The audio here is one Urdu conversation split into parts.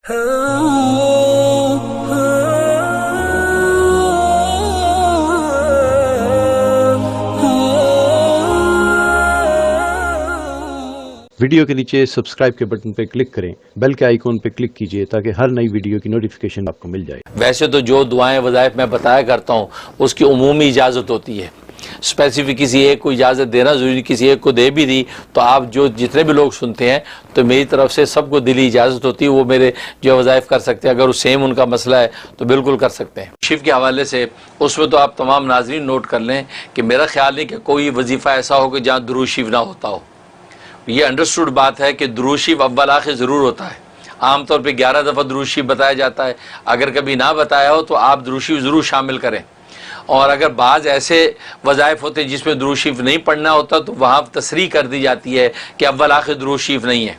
ویڈیو کے نیچے سبسکرائب کے بٹن پہ کلک کریں، بیل کے آئیکن پہ کلک کیجئے تاکہ ہر نئی ویڈیو کی نوٹیفیکیشن آپ کو مل جائے۔ ویسے تو جو دعائیں وظائف میں بتایا کرتا ہوں اس کی عمومی اجازت ہوتی ہے، اسپیسیفک کسی ایک کو اجازت دینا ضروری، کسی ایک کو دے بھی دی تو آپ جتنے بھی لوگ سنتے ہیں تو میری طرف سے سب کو دلی اجازت ہوتی ہے، وہ میرے جو وظائف کر سکتے ہیں، اگر وہ سیم ان کا مسئلہ ہے تو بالکل کر سکتے ہیں۔ شیف کے حوالے سے اس میں تو آپ تمام ناظرین نوٹ کر لیں کہ میرا خیال نہیں کہ کوئی وظیفہ ایسا ہو کہ جہاں درود شریف نہ ہوتا ہو۔ یہ انڈرسٹوڈ بات ہے کہ درود شریف اول آخر ضرور ہوتا ہے، عام طور پہ 11 دفعہ درود شریف بتایا جاتا ہے، اگر کبھی نہ بتایا ہو تو آپ درود شریف ضرور شامل کریں، اور اگر بعض ایسے وظائف ہوتے ہیں جس میں درود شریف نہیں پڑھنا ہوتا تو وہاں تصریح کر دی جاتی ہے کہ اول آخر درود شریف نہیں ہے۔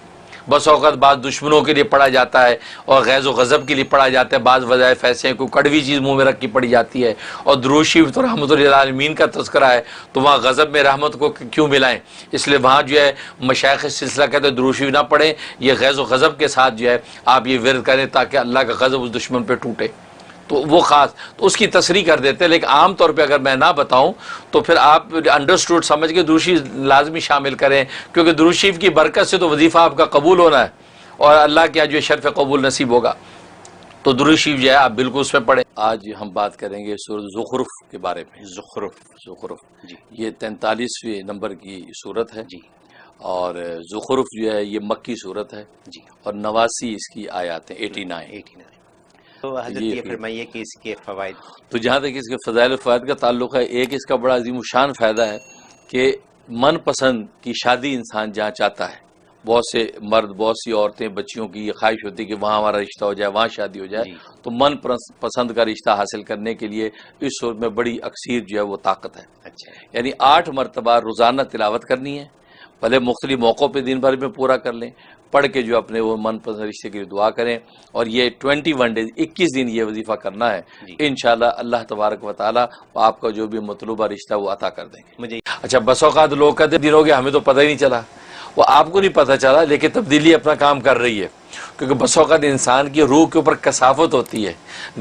بس اوقات بعض دشمنوں کے لیے پڑھا جاتا ہے اور غیظ و غضب کے لیے پڑھا جاتا ہے، بعض وظائف ایسے ہیں کوئی کڑوی چیز منہ میں رکھ کے پڑھی جاتی ہے، اور درود شریف تو رحمت للعالمین کا تذکرہ ہے تو وہاں غضب میں رحمت کو کیوں ملائیں؟ اس لیے وہاں جو ہے مشائخ سلسلہ کہتے ہیں درود شریف نہ پڑھیں، یہ غیظ و غضب کے ساتھ جو ہے آپ یہ ورد کریں تاکہ اللہ کا غضب اس دشمن پہ ٹوٹے، تو وہ خاص تو اس کی تصریح کر دیتے ہیں۔ لیکن عام طور پہ اگر میں نہ بتاؤں تو پھر آپ انڈرسٹوڈ سمجھ کے درود شریف لازمی شامل کریں، کیونکہ درود شریف کی برکت سے تو وظیفہ آپ کا قبول ہونا ہے اور اللہ کیا جو شرف قبول نصیب ہوگا، تو درود شریف جو ہے آپ بالکل اس میں پڑھیں۔ آج ہم بات کریں گے سورۃ زخرف کے بارے میں۔ زخرف جی، یہ 43ویں نمبر کی سورت ہے جی، اور زخرف جو ہے یہ مکی سورت ہے جی، اور 89 اس کی آیات ہیں، 89۔ تو حضرت یہ فرمائیے کہ اس کے فوائد۔ تو جہاں تک اس کے فضائل و فوائد کا تعلق ہے، ایک اس کا بڑا عظیم الشان فائدہ ہے کہ من پسند کی شادی انسان جہاں چاہتا ہے، بہت سے مرد، بہت سی عورتیں، بچیوں کی یہ خواہش ہوتی ہے کہ وہاں ہمارا رشتہ ہو جائے، وہاں شادی ہو جائے، تو من پسند کا رشتہ حاصل کرنے کے لیے اس صورت میں بڑی اکثیر جو ہے وہ طاقت ہے۔ یعنی 8 مرتبہ روزانہ تلاوت کرنی ہے، بھلے مختلف موقعوں پہ دن بھر میں پورا کر لیں، پڑھ کے جو اپنے وہ من پسند رشتے کے لیے دعا کریں، اور یہ 21 ڈیز 21 دن یہ وظیفہ کرنا ہے، انشاءاللہ اللہ تبارک و تعالیٰ آپ کا جو بھی مطلوبہ رشتہ وہ عطا کر دیں گے۔ مجھے اچھا بس اوقات لوگ کہتے ہیں دن ہو گیا ہمیں تو پتہ ہی نہیں چلا، وہ آپ کو نہیں پتہ چلا لیکن تبدیلی اپنا کام کر رہی ہے، کیونکہ بس اوقات انسان کی روح کے اوپر کثافت ہوتی ہے،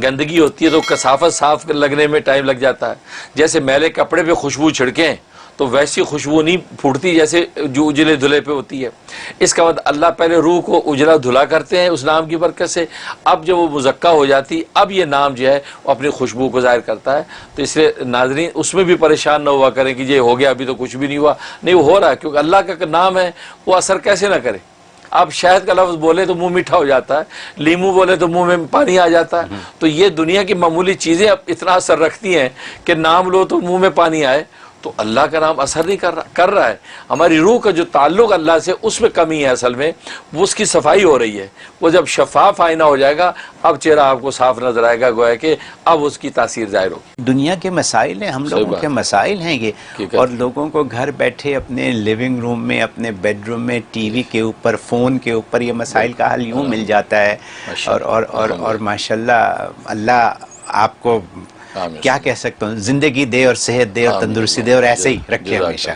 گندگی ہوتی ہے، تو کثافت صاف لگنے میں ٹائم لگ جاتا ہے۔ جیسے میلے کپڑے پہ خوشبو چھڑکیں تو ویسی خوشبو نہیں پھوٹتی جیسے جو اجلے دھلے پہ ہوتی ہے۔ اس کا بعد اللہ پہلے روح کو اجلا دھلا کرتے ہیں اس نام کی برکت سے، اب جب وہ مزکہ ہو جاتی اب یہ نام جو ہے وہ اپنی خوشبو کو ظاہر کرتا ہے۔ تو اس لیے ناظرین اس میں بھی پریشان نہ ہوا کریں کہ یہ ہو گیا ابھی تو کچھ بھی نہیں ہوا، نہیں وہ ہو رہا ہے، کیونکہ اللہ کا نام ہے وہ اثر کیسے نہ کرے۔ آپ شہد کا لفظ بولے تو منہ میٹھا ہو جاتا ہے، لیمو بولے تو منہ میں پانی آ جاتا ہے، تو یہ دنیا کی معمولی چیزیں اب اتنا اثر رکھتی ہیں کہ نام لو تو منہ میں پانی آئے، تو اللہ کا نام اثر نہیں کر رہا ہے۔ ہماری روح کا جو تعلق اللہ سے اس میں کمی ہے، اصل میں وہ اس کی صفائی ہو رہی ہے۔ وہ جب شفاف آئینہ ہو جائے گا اب چہرہ آپ کو صاف نظر آئے گا، گویا کہ اب اس کی تاثیر ظاہر ہوگی۔ دنیا کے مسائل ہیں، ہم لوگوں کے مسائل ہیں یہ، اور لوگوں کو گھر بیٹھے اپنے لیونگ روم میں، اپنے بیڈ روم میں، ٹی وی کے اوپر، فون کے اوپر یہ مسائل کا حل یوں مل جاتا ہے، اور ماشاءاللہ اللہ آپ کو کیا کہہ سکتا ہوں، زندگی دے اور صحت دے اور تندرستی دے اور ایسے ہی رکھے ہمیشہ۔